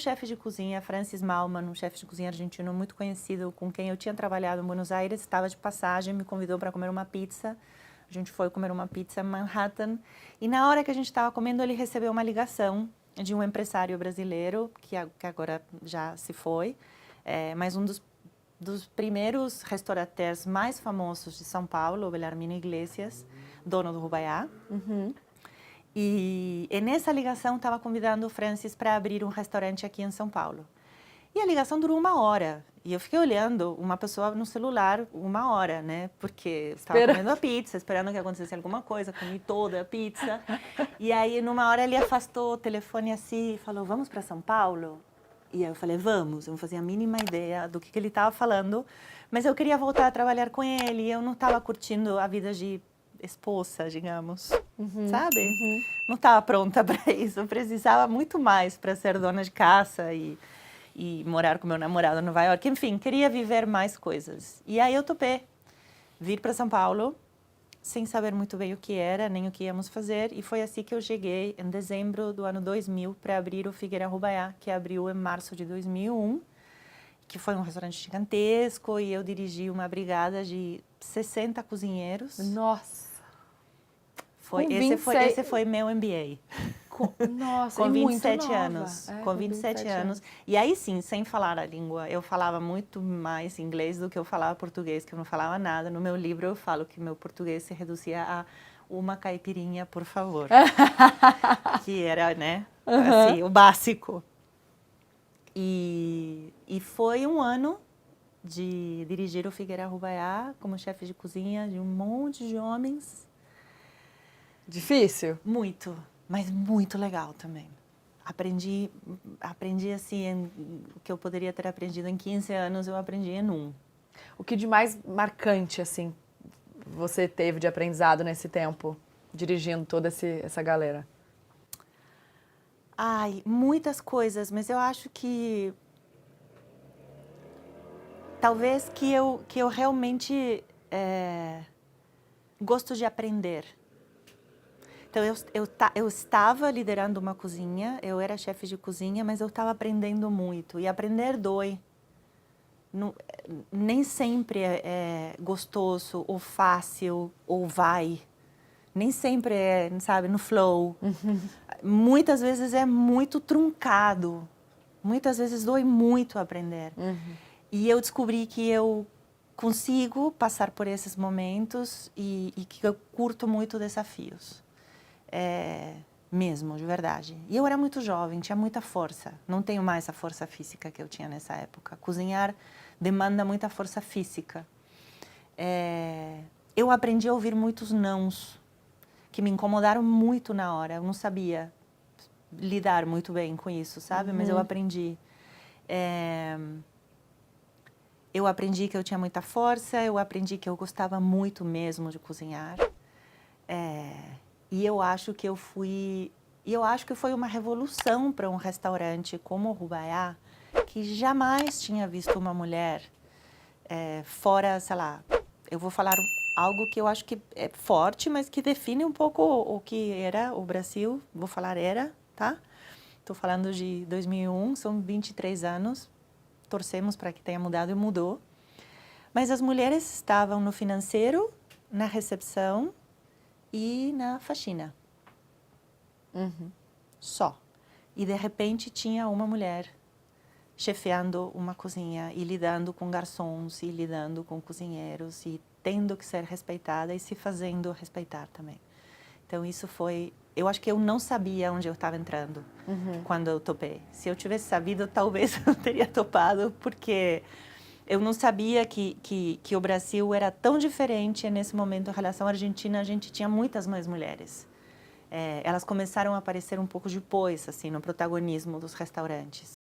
chefe de cozinha, Francis Mallmann, um chefe de cozinha argentino muito conhecido, com quem eu tinha trabalhado em Buenos Aires, estava de passagem, me convidou para comer uma pizza. A gente foi comer uma pizza em Manhattan. E na hora que a gente estava comendo, ele recebeu uma ligação de um empresário brasileiro, que agora já se foi, mas um dos primeiros restaurateurs mais famosos de São Paulo, o Bellarmino Iglesias, dono do Rubaiá. E nessa ligação estava convidando o Francis para abrir um restaurante aqui em São Paulo. E a ligação durou 1 hora. E eu fiquei olhando uma pessoa no celular 1 hora, né? Porque estava comendo a pizza, esperando que acontecesse alguma coisa, comi toda a pizza. E aí, numa hora, ele afastou o telefone assim e falou, vamos para São Paulo? E aí eu falei, vamos. Eu não fazia a mínima ideia do que ele estava falando, mas eu queria voltar a trabalhar com ele. E eu não estava curtindo a vida de esposa, digamos, sabe? Não estava pronta para isso. Eu precisava muito mais para ser dona de casa e morar com meu namorado em Nova York. Enfim, queria viver mais coisas. E aí eu topei vir para São Paulo, sem saber muito bem o que era, nem o que íamos fazer. E foi assim que eu cheguei, em dezembro do ano 2000, para abrir o Figueira Rubaiá, que abriu em março de 2001, que foi um restaurante gigantesco, e eu dirigi uma brigada de 60 cozinheiros. Nossa! Esse foi meu MBA. Nossa, com 27 muito nova. anos. Com 27 anos. E aí sim, sem falar a língua, eu falava muito mais inglês do que eu falava português, que eu não falava nada. No meu livro eu falo que meu português se reduzia a uma caipirinha, por favor. Que era, né, assim, o básico. E foi um ano de dirigir o Figueira Rubaiá como chefe de cozinha de um monte de homens. Difícil? Muito, mas muito legal também. Aprendi assim, o que eu poderia ter aprendido em 15 anos, eu aprendi em 1. O que de mais marcante, assim, você teve de aprendizado nesse tempo, dirigindo toda essa galera? Ai, muitas coisas, mas eu acho que talvez que eu realmente gosto de aprender. Então, eu estava liderando uma cozinha, eu era chefe de cozinha, mas eu estava aprendendo muito. E aprender dói. Nem sempre é gostoso, ou fácil, ou vai. Nem sempre é, sabe, no flow. Muitas vezes é muito truncado. Muitas vezes dói muito aprender. E eu descobri que eu consigo passar por esses momentos e que eu curto muito desafios. Mesmo, de verdade. E eu era muito jovem, tinha muita força. Não tenho mais a força física que eu tinha nessa época. Cozinhar demanda muita força física. Eu aprendi a ouvir muitos nãos, que me incomodaram muito na hora. Eu não sabia lidar muito bem com isso, sabe? Mas eu aprendi. Eu aprendi que eu tinha muita força, eu aprendi que eu gostava muito mesmo de cozinhar. E eu acho que foi uma revolução para um restaurante como o Rubaiá, que jamais tinha visto uma mulher fora, sei lá, eu vou falar algo que eu acho que é forte, mas que define um pouco o que era o Brasil, vou falar era, tá? Estou falando de 2001, são 23 anos, torcemos para que tenha mudado e mudou. Mas as mulheres estavam no financeiro, na recepção e na faxina. Só. E de repente tinha uma mulher chefiando uma cozinha e lidando com garçons e lidando com cozinheiros e tendo que ser respeitada e se fazendo respeitar também. Então isso foi... Eu acho que eu não sabia onde eu estava entrando quando eu topei. Se eu tivesse sabido, talvez eu teria topado, porque eu não sabia que o Brasil era tão diferente nesse momento em relação à Argentina. A gente tinha muitas mais mulheres. Elas começaram a aparecer um pouco depois, assim, no protagonismo dos restaurantes.